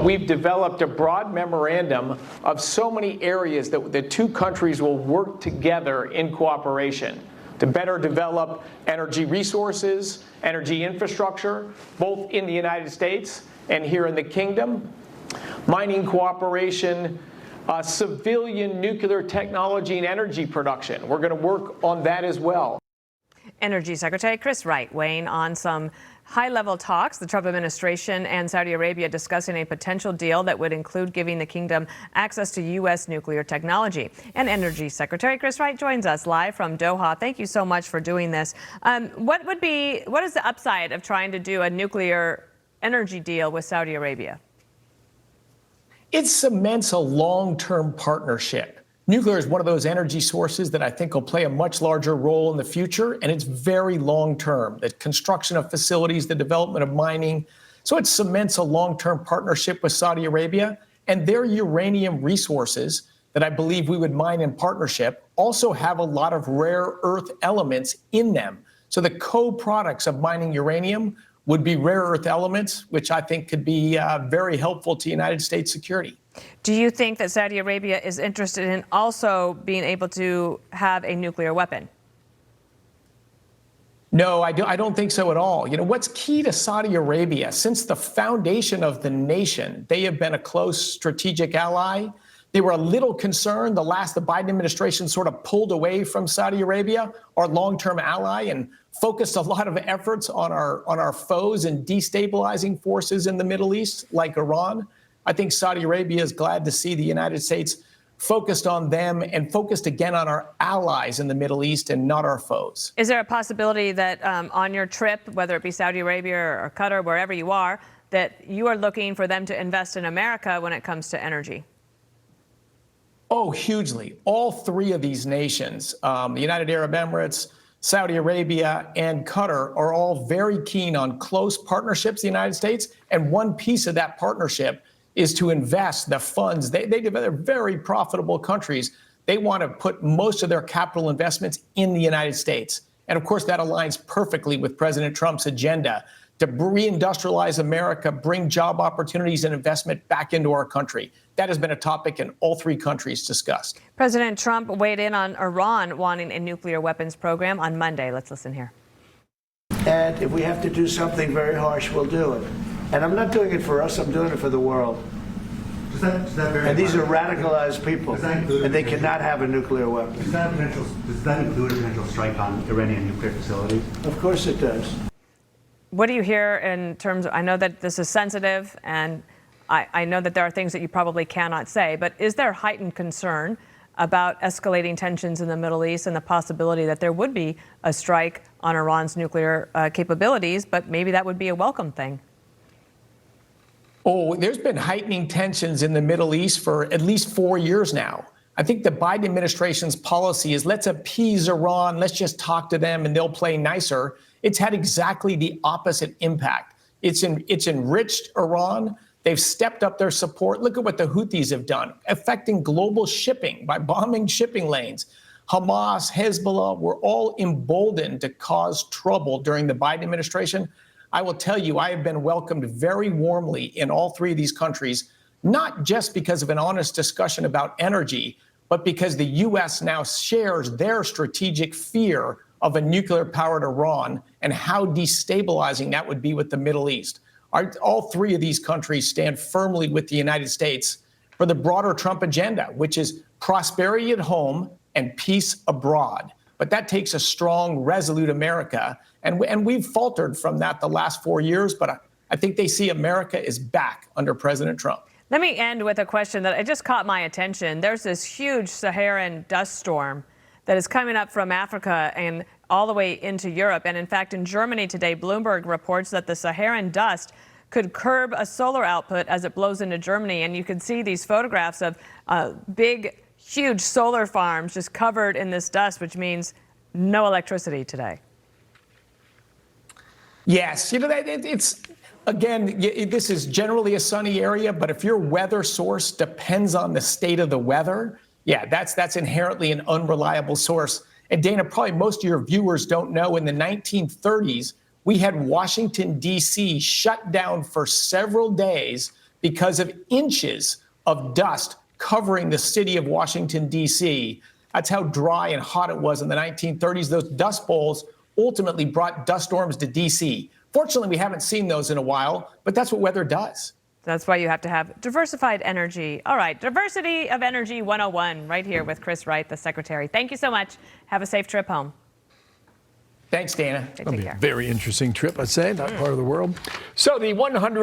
We've developed a broad memorandum of so many areas that the two countries will work together in cooperation to better develop energy resources, energy infrastructure, both in the United States and here in the Kingdom, mining cooperation, civilian nuclear technology and energy production. We're going to work on that as well. Energy Secretary Chris Wright weighing on some high-level talks, the Trump administration and Saudi Arabia discussing a potential deal that would include giving the kingdom access to U.S. nuclear technology. And Energy Secretary Chris Wright joins us live from Doha. Thank you so much for doing this. What is the upside of trying to do a nuclear energy deal with Saudi Arabia? It cements a long-term partnership. Nuclear is one of those energy sources that I think will play a much larger role in the future, and it's very long-term. The construction of facilities, the development of mining. So it cements a long-term partnership with Saudi Arabia, and their uranium resources that I believe we would mine in partnership also have a lot of rare earth elements in them. So the co-products of mining uranium would be rare earth elements, which I think could be very helpful to United States security. Do you think that Saudi Arabia is interested in also being able to have a nuclear weapon? No, I don't think so at all. You know, what's key to Saudi Arabia, since the foundation of the nation, they have been a close strategic ally. They were a little concerned the Biden administration sort of pulled away from Saudi Arabia, our long-term ally, and focused a lot of efforts on our foes and destabilizing forces in the Middle East, like Iran. I think Saudi Arabia is glad to see the United States focused on them and focused again on our allies in the Middle East and not our foes. Is there a possibility that on your trip, whether it be Saudi Arabia or Qatar, wherever you are, that you are looking for them to invest in America when it comes to energy? Oh, hugely. All three of these nations, the United Arab Emirates, Saudi Arabia, and Qatar, are all very keen on close partnerships with the United States. And one piece of that partnership is to invest the funds. They're very profitable countries. They want to put most of their capital investments in the United States. And of course, that aligns perfectly with President Trump's agenda to reindustrialize America, bring job opportunities and investment back into our country. That has been a topic in all three countries discussed. President Trump weighed in on Iran wanting a nuclear weapons program on Monday. Let's listen here. And if we have to do something very harsh, we'll do it. And I'm not doing it for us, I'm doing it for the world. And these are radicalized people, and they cannot have a nuclear weapon. Does that include a potential strike on Iranian nuclear facilities? Of course it does. What do you hear in terms of, I know that this is sensitive, and I know that there are things that you probably cannot say, but is there heightened concern about escalating tensions in the Middle East and the possibility that there would be a strike on Iran's nuclear capabilities, but maybe that would be a welcome thing? Oh, there's been heightening tensions in the Middle East for at least 4 years now. I think the Biden administration's policy is let's appease Iran, let's just talk to them and they'll play nicer. It's had exactly the opposite impact. It's enriched Iran. They've stepped up their support. Look at what the Houthis have done, affecting global shipping by bombing shipping lanes. Hamas, Hezbollah were all emboldened to cause trouble during the Biden administration. I will tell you, I have been welcomed very warmly in all three of these countries, not just because of an honest discussion about energy, but because the U.S. now shares their strategic fear of a nuclear-powered Iran and how destabilizing that would be with the Middle East. All three of these countries stand firmly with the United States for the broader Trump agenda, which is prosperity at home and peace abroad. But that takes a strong, resolute America. And we've faltered from that the last 4 years, but I think they see America is back under President Trump. Let me end with a question that just caught my attention. There's this huge Saharan dust storm that is coming up from Africa and all the way into Europe. And in fact, in Germany today, Bloomberg reports that the Saharan dust could curb a solar output as it blows into Germany. And you can see these photographs of big, huge solar farms just covered in this dust, which means no electricity today. Yes, you know, it's, again, this is generally a sunny area, but if your weather source depends on the state of the weather, yeah, that's inherently an unreliable source. And Dana, probably most of your viewers don't know, in the 1930s, we had Washington, D.C. shut down for several days because of inches of dust covering the city of Washington, D.C. That's how dry and hot it was in the 1930s. Those dust bowls ultimately brought dust storms to D.C. Fortunately, we haven't seen those in a while, but that's what weather does. That's why you have to have diversified energy. All right, Diversity of Energy 101 right here with Chris Wright, the secretary. Thank you so much. Have a safe trip home. Thanks, Dana. Okay, That'll take be care. a very interesting trip, I'd say, not part of the world. So the 100